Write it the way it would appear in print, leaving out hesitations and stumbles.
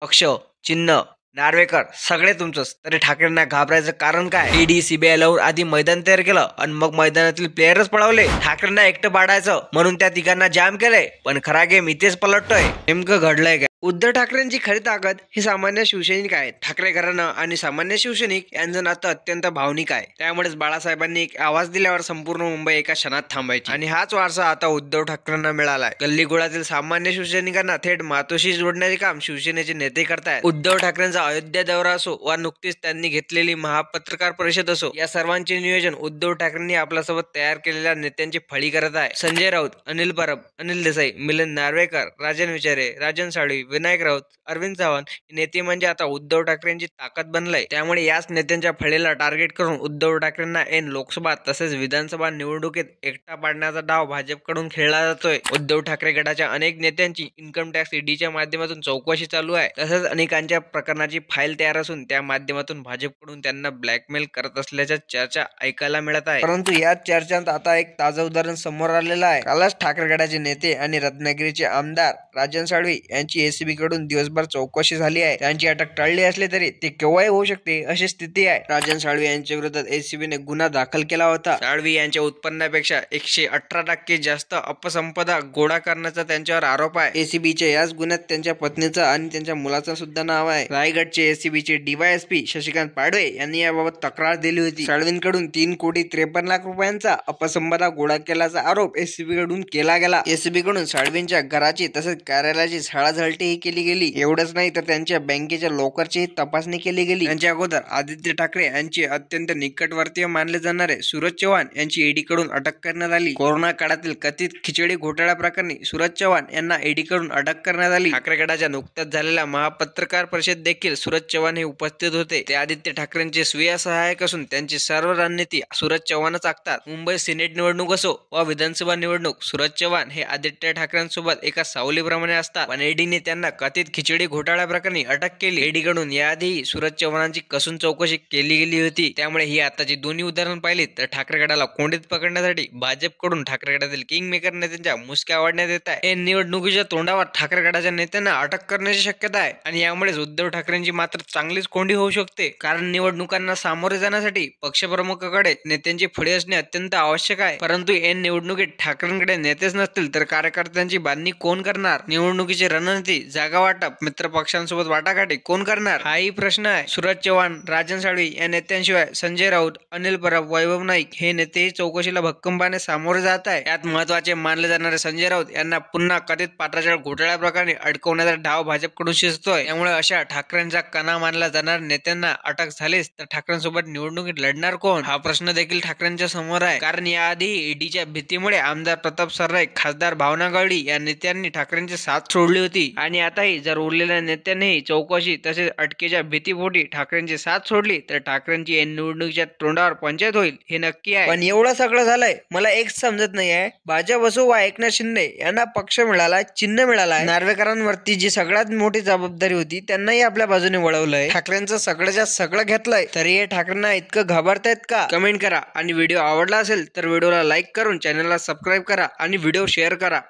पक्ष, चिन्ह, नार्वेकर सगळे तुमचंच. तरी ठाकरेंना घाबरायचं कारण काय? ईडी सीबीआय लावून आधी मैदान तयार केलं आणि मग मैदानातील प्लेयरच पळवले. ठाकरेंना एकटं पाडायचं म्हणून त्या तिघांना जाम केलंय. पण खरा गेम इथेच पलटतोय. नेमकं घडलंय काय? उद्धव ठाकरेंची खरी ताकद ही सामान्य शिवसैनिक आहेत. ठाकरे घराणं आणि सामान्य शिवसैनिक यांचं नातं अत्यंत भावनिक आहे. त्यामुळेच बाळासाहेबांनी एक आवाज दिल्यावर संपूर्ण मुंबई एका क्षणात थांबायची. आणि हाच वारसा आता उद्धव ठाकरेंना मिळालाय. गल्लीगोळातील सामान्य शिवसैनिकांना थेट मातोश्री जोडण्याचे काम शिवसेनेचे नेते करतायत. उद्धव ठाकरेंचा अयोध्या दौरा असो वा नुकतीच त्यांनी घेतलेली महापत्रकार परिषद असो, या सर्वांचे नियोजन उद्धव ठाकरेंनी आपल्यासोबत तयार केलेल्या नेत्यांची फळी करत आहे. संजय राऊत, अनिल परब, अनिल देसाई, मिलिंद नार्वेकर, राजन विचारे, राजन साळवी, विनायक राऊत, अरविंद चव्हाण हे नेते म्हणजे आता उद्धव ठाकरेंची ताकद बनलंय. त्यामुळे याच नेत्यांच्या फळीला टार्गेट करून उद्धव ठाकरेंना ऐन लोकसभा तसेच विधानसभा निवडणुकीत एकटा पाडण्याचा डाव भाजपकडून खेळला जातोय. उद्धव ठाकरे गटाच्या अनेक नेत्यांची इन्कम टॅक्स ईडीच्या माध्यमातून चौकशी चालू आहे. तसंच अनेकांच्या प्रकरणाची फाईल तयार असून त्या माध्यमातून भाजपकडून त्यांना ब्लॅकमेल करत असल्याच्या चर्चा ऐकायला मिळत आहे. परंतु याच चर्चांत आता एक ताजं उदाहरण समोर आलेलं आहे. कालच ठाकरे गटाचे नेते आणि रत्नागिरीचे आमदार राजन साळवी यांची एसीबी कडून दिवसभर चौकशी झाली आहे. त्यांची अटक टळली असली तरी ते केव्हाही होऊ शकते अशी स्थिती आहे. राजन साळवी यांच्या विरोधात एसीबीने गुन्हा दाखल केला होता. साळवी यांच्या उत्पन्नापेक्षा 118% जास्त अपसंपदा गोळा करण्याचा त्यांच्यावर आरोप आहे. एसीबीच्या याच गुन्ह्यात त्यांच्या पत्नीचं आणि त्यांच्या मुलाचं सुद्धा नाव आहे. रायगडचे एसीबीचे डीवायएसपी शशिकांत पाडवे यांनी याबाबत तक्रार दिली होती. साळवींकडून 3,53,00,000 रुपयांचा अपसंपदा गोळा केल्याचा आरोप एसीबी कडून केला गेला. एसीबी कडून साळवींच्या घराची तसेच कार्यालयाची झाडाझडतीही केली गेली. एवढंच नाही तर त्यांच्या बँकेच्या लॉकरचीही तपासणी केली गेली. त्यांच्या अगोदर आदित्य ठाकरे यांचे अत्यंत निकटवर्तीय मानले जाणारे सूरज चव्हाण यांची ईडी कडून अटक करण्यात आली. कोरोना काळातील कथित खिचडी घोटाळा प्रकरणी सूरज चव्हाण यांना ईडी कडून अटक करण्यात आली. ठाकरे गटाच्या नुकत्याच झालेल्या महापत्रकार परिषद देखील सूरज चव्हाण हे उपस्थित होते. ते आदित्य ठाकरेंचे स्वीय सहाय्यक असून त्यांची सर्व रणनीती सूरज चव्हाणच आखतात. मुंबई सिनेट निवडणूक असो वा विधानसभा निवडणूक, सूरज चव्हाण हे आदित्य ठाकरेंसोबत एका सावलीप्रमाणे असतात. पण ईडीने त्यांना कथित खिचडी घोटाळा प्रकरणी अटक केली. ईडी कडून याआधी सूरज चव्हाणांची कसून चौकशी केली गेली होती. त्यामुळे ही आताची दोन्ही उदाहरण पाहिली तर ठाकरे गटाला कोंडीत पकडण्यासाठी भाजपकडून ठाकरे गटातील किंग मेकर नेत्यांच्या मुसक्या वाढण्यात येत आहे. निवडणुकीच्या तोंडावर ठाकरे गटाच्या नेत्यांना अटक करण्याची शक्यता आहे आणि यामुळेच उद्धव ठाकरेंची मात्र चांगलीच कोंडी होऊ शकते. कारण निवडणुकांना सामोरे जाण्यासाठी पक्षप्रमुखाकडे नेत्यांची फळी असणे अत्यंत आवश्यक आहे. परंतु ऐन निवडणुकीत ठाकरेंकडे नेतेच नसतील तर कार्यकर्त्यांची बांधणी कोण करणार? निवडणुकीची रणनीती, जागा वाटप, मित्र पक्षांसोबत वाटाघाटी कोण करणार? हाही प्रश्न आहे. सूरज चव्हाण, राजन साळवी या नेत्यांशिवाय संजय राऊत, अनिल परब, वैभव नाईक हे नेतेही चौकशीला भक्कमपणे सामोरे जात आहे. यात महत्वाचे मानले जाणारे संजय राऊत यांना पुन्हा कथित पात्राच्या घोटाळ्या प्रकरणी अडकवण्याचा डाव भाजपकडून शिजतोय. त्यामुळे अशा ठाकरेंचा कणा मानला जाणाऱ्या नेत्यांना अटक झालीच तर ठाकरेंसोबत निवडणुकीत लढणार कोण? हा प्रश्न देखील ठाकरेंच्या समोर आहे. कारण याआधी ईडीच्या भीतीमुळे आमदार प्रताप सरनाईक, खासदार भावना गवळी या नेत्यांनी ठाकरेंची साथ सोडली होती. आणि आताही जर उरलेल्या नेत्यांनीही चौकशी तसेच अटकेच्या भीतीपोटी ठाकरेंची साथ सोडली तर ठाकरेंची ऐन निवडणुकीच्या तोंडावर पंचायत होईल हे नक्की आहे. पण एवढं सगळं झालंय मला एक समजत नाही आहे. भाजप असो वा एकनाथ शिंदे यांना पक्ष मिळाला, चिन्ह मिळालाय. नार्वेकरांवरती जी सगळ्यात मोठी जबाबदारी होती त्यांनाही आपल्या बाजूने वळवलंय. ठाकरेंचं सगळ्याच्या सगळं घेतलंय तरी हे ठाकरेंना इतकं घाबरतायत का? कमेंट करा आणि व्हिडिओ आवडला असेल तर व्हिडिओला लाईक करून चॅनलला सबस्क्राईब करा आणि व्हिडिओ शेअर करा.